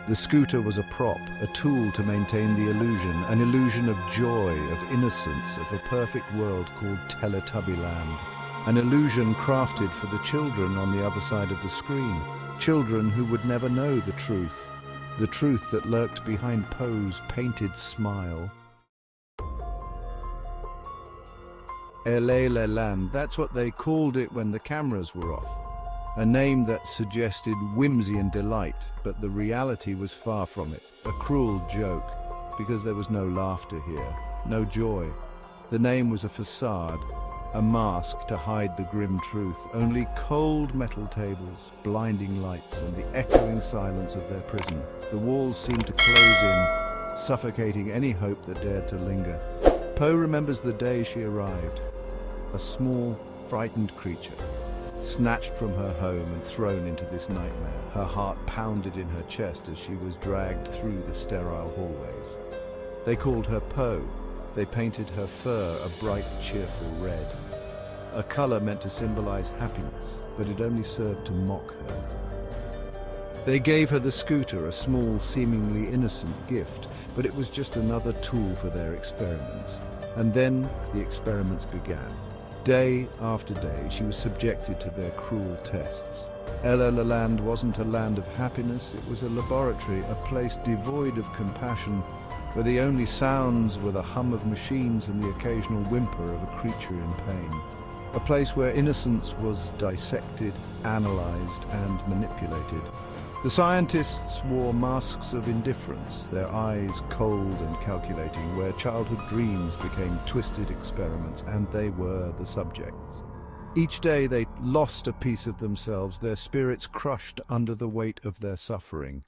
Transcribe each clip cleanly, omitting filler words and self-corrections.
The scooter was a prop, a tool to maintain the illusion, an illusion of joy, of innocence, of a perfect world called Teletubbyland. An illusion crafted for the children on the other side of the screen, children who would never know the truth that lurked behind Poe's painted smile. Laa-Laa, that's what they called it when the cameras were off. A name that suggested whimsy and delight, but the reality was far from it. A cruel joke, because there was no laughter here, no joy. The name was a facade, a mask to hide the grim truth. Only cold metal tables, blinding lights, and the echoing silence of their prison. The walls seemed to close in, suffocating any hope that dared to linger. Poe remembers the day she arrived. A small, frightened creature, snatched from her home and thrown into this nightmare. Her heart pounded in her chest as she was dragged through the sterile hallways. They called her Poe. They painted her fur a bright, cheerful red. A color meant to symbolize happiness, but it only served to mock her. They gave her the scooter, a small, seemingly innocent gift, but it was just another tool for their experiments. And then the experiments began. Day after day, she was subjected to their cruel tests. Laa-Laa wasn't a land of happiness, it was a laboratory, a place devoid of compassion, where the only sounds were the hum of machines and the occasional whimper of a creature in pain. A place where innocence was dissected, analyzed, and manipulated. The scientists wore masks of indifference, their eyes cold and calculating, where childhood dreams became twisted experiments, and they were the subjects. Each day they lost a piece of themselves, their spirits crushed under the weight of their suffering.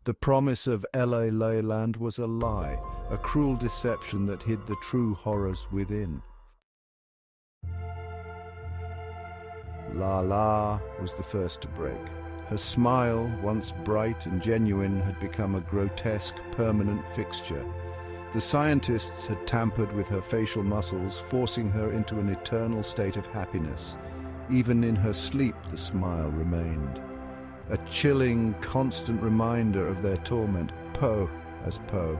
The promise of Laa-Laa was a lie, a cruel deception that hid the true horrors within. Laa-Laa was the first to break. Her smile, once bright and genuine, had become a grotesque, permanent fixture. The scientists had tampered with her facial muscles, forcing her into an eternal state of happiness. Even in her sleep, the smile remained. A chilling, constant reminder of their torment, Poe as Poe.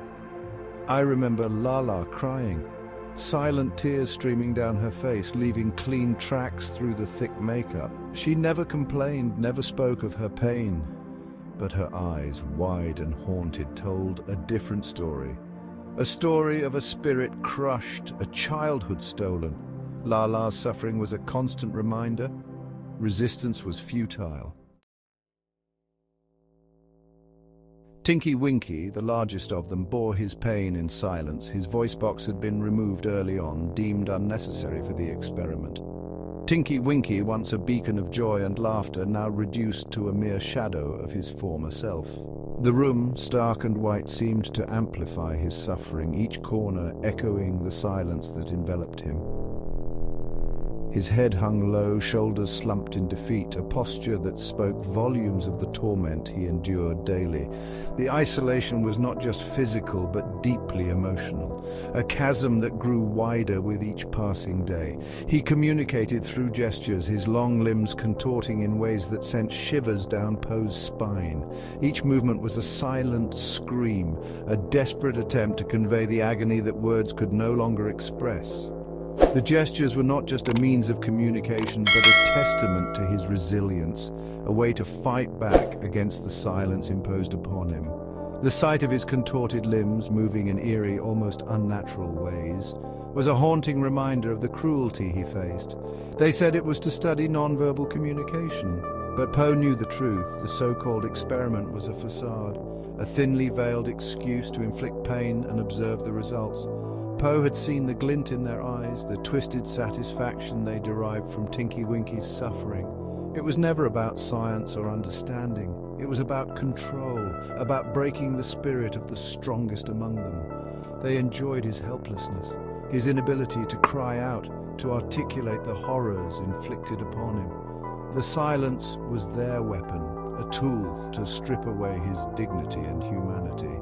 I remember Laa-Laa crying, silent tears streaming down her face, leaving clean tracks through the thick makeup. She never complained, never spoke of her pain, but her eyes, wide and haunted, told a different story. A story of a spirit crushed, a childhood stolen. Laa-Laa's suffering was a constant reminder. Resistance was futile. Tinky Winky, the largest of them, bore his pain in silence. His voice box had been removed early on, deemed unnecessary for the experiment. Tinky Winky, once a beacon of joy and laughter, now reduced to a mere shadow of his former self. The room, stark and white, seemed to amplify his suffering, each corner echoing the silence that enveloped him. His head hung low, shoulders slumped in defeat, a posture that spoke volumes of the torment he endured daily. The isolation was not just physical, but deeply emotional, a chasm that grew wider with each passing day. He communicated through gestures, his long limbs contorting in ways that sent shivers down Poe's spine. Each movement was a silent scream, a desperate attempt to convey the agony that words could no longer express. The gestures were not just a means of communication, but a testament to his resilience, a way to fight back against the silence imposed upon him. The sight of his contorted limbs, moving in eerie, almost unnatural ways, was a haunting reminder of the cruelty he faced. They said it was to study nonverbal communication, but Poe knew the truth. The so-called experiment was a facade, a thinly veiled excuse to inflict pain and observe the results. Poe had seen the glint in their eyes, the twisted satisfaction they derived from Tinky Winky's suffering. It was never about science or understanding. It was about control, about breaking the spirit of the strongest among them. They enjoyed his helplessness, his inability to cry out, to articulate the horrors inflicted upon him. The silence was their weapon, a tool to strip away his dignity and humanity.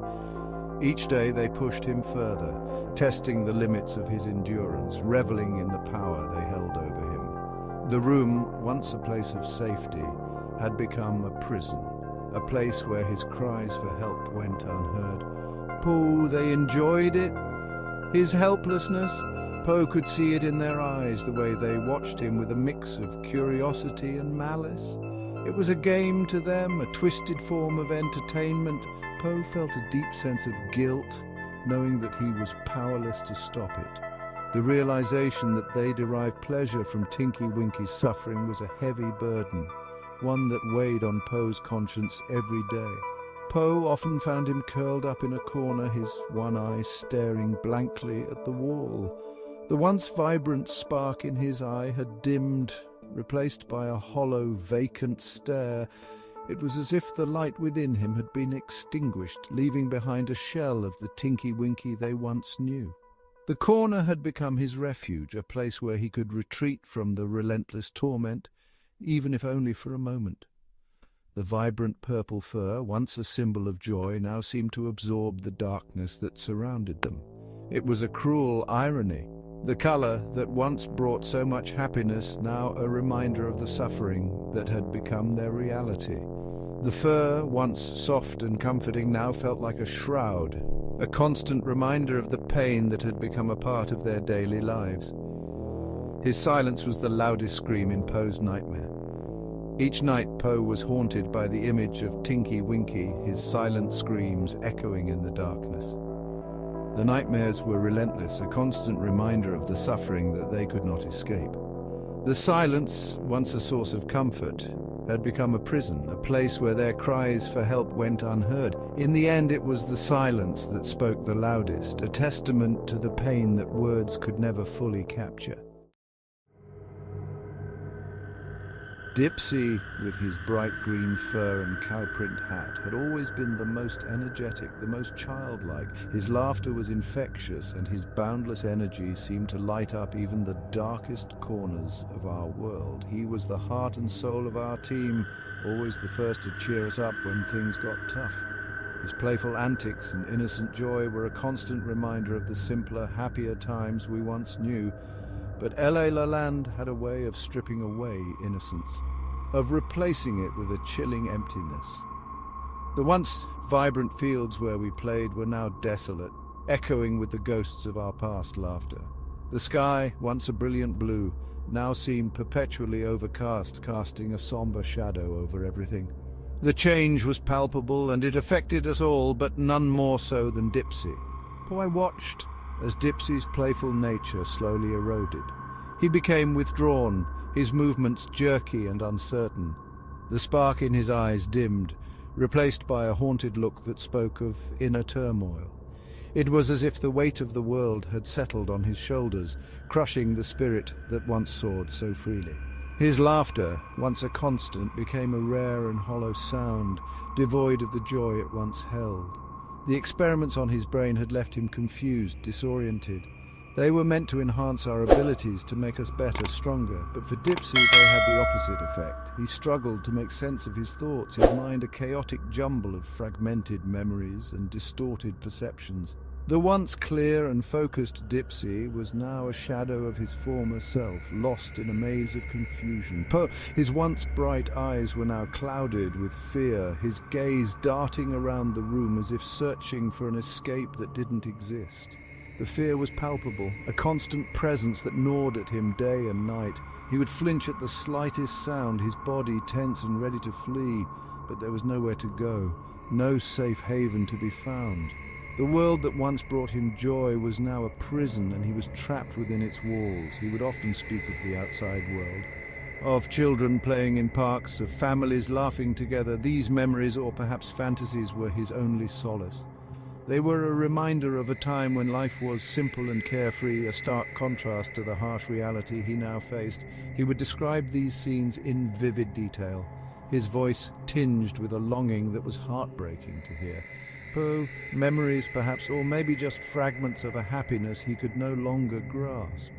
Each day they pushed him further, testing the limits of his endurance, reveling in the power they held over him. The room, once a place of safety, had become a prison, a place where his cries for help went unheard. Po, they enjoyed it. His helplessness, Po could see it in their eyes, the way they watched him with a mix of curiosity and malice. It was a game to them, a twisted form of entertainment. Po felt a deep sense of guilt, knowing that he was powerless to stop it. The realization that they derived pleasure from Tinky Winky's suffering was a heavy burden, one that weighed on Po's conscience every day. Po often found him curled up in a corner, his one eye staring blankly at the wall. The once vibrant spark in his eye had dimmed, replaced by a hollow, vacant stare. It was as if the light within him had been extinguished, leaving behind a shell of the Tinky Winky they once knew. The corner had become his refuge, a place where he could retreat from the relentless torment, even if only for a moment. The vibrant purple fur, once a symbol of joy, now seemed to absorb the darkness that surrounded them. It was a cruel irony. The color that once brought so much happiness, now a reminder of the suffering that had become their reality. The fur, once soft and comforting, now felt like a shroud, a constant reminder of the pain that had become a part of their daily lives. His silence was the loudest scream in Po's nightmare. Each night Po was haunted by the image of Tinky Winky, his silent screams echoing in the darkness. The nightmares were relentless, a constant reminder of the suffering that they could not escape. The silence, once a source of comfort, had become a prison, a place where their cries for help went unheard. In the end, it was the silence that spoke the loudest, a testament to the pain that words could never fully capture. Dipsy, with his bright green fur and cowprint hat, had always been the most energetic, the most childlike. His laughter was infectious, and his boundless energy seemed to light up even the darkest corners of our world. He was the heart and soul of our team, always the first to cheer us up when things got tough. His playful antics and innocent joy were a constant reminder of the simpler, happier times we once knew. But Laa-Laa had a way of stripping away innocence, of replacing it with a chilling emptiness. The once vibrant fields where we played were now desolate, echoing with the ghosts of our past laughter. The sky, once a brilliant blue, now seemed perpetually overcast, casting a somber shadow over everything. The change was palpable, and it affected us all, but none more so than Dipsy. For I watched as Dipsy's playful nature slowly eroded. He became withdrawn, his movements jerky and uncertain. The spark in his eyes dimmed, replaced by a haunted look that spoke of inner turmoil. It was as if the weight of the world had settled on his shoulders, crushing the spirit that once soared so freely. His laughter, once a constant, became a rare and hollow sound, devoid of the joy it once held. The experiments on his brain had left him confused, disoriented. They were meant to enhance our abilities, to make us better, stronger, but for Dipsy they had the opposite effect. He struggled to make sense of his thoughts, his mind a chaotic jumble of fragmented memories and distorted perceptions. The once clear and focused Dipsy was now a shadow of his former self, lost in a maze of confusion. His once bright eyes were now clouded with fear, his gaze darting around the room as if searching for an escape that didn't exist. The fear was palpable, a constant presence that gnawed at him day and night. He would flinch at the slightest sound, his body tense and ready to flee, but there was nowhere to go, no safe haven to be found. The world that once brought him joy was now a prison, and he was trapped within its walls. He would often speak of the outside world, of children playing in parks, of families laughing together. These memories, or perhaps fantasies, were his only solace. They were a reminder of a time when life was simple and carefree, a stark contrast to the harsh reality he now faced. He would describe these scenes in vivid detail, his voice tinged with a longing that was heartbreaking to hear. Memories perhaps, or maybe just fragments of a happiness he could no longer grasp.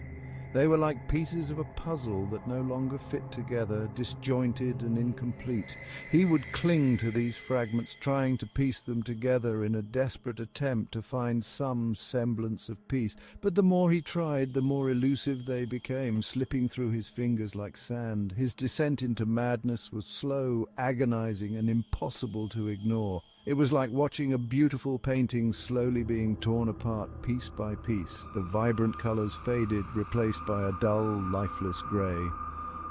They were like pieces of a puzzle that no longer fit together, disjointed and incomplete. He would cling to these fragments, trying to piece them together in a desperate attempt to find some semblance of peace. But the more he tried, the more elusive they became, slipping through his fingers like sand. His descent into madness was slow, agonizing, and impossible to ignore. It was like watching a beautiful painting slowly being torn apart piece by piece. The vibrant colors faded, replaced by a dull, lifeless gray.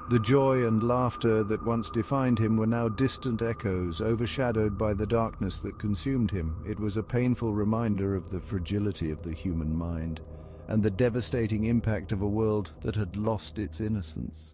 The joy and laughter that once defined him were now distant echoes, overshadowed by the darkness that consumed him. It was a painful reminder of the fragility of the human mind, and the devastating impact of a world that had lost its innocence.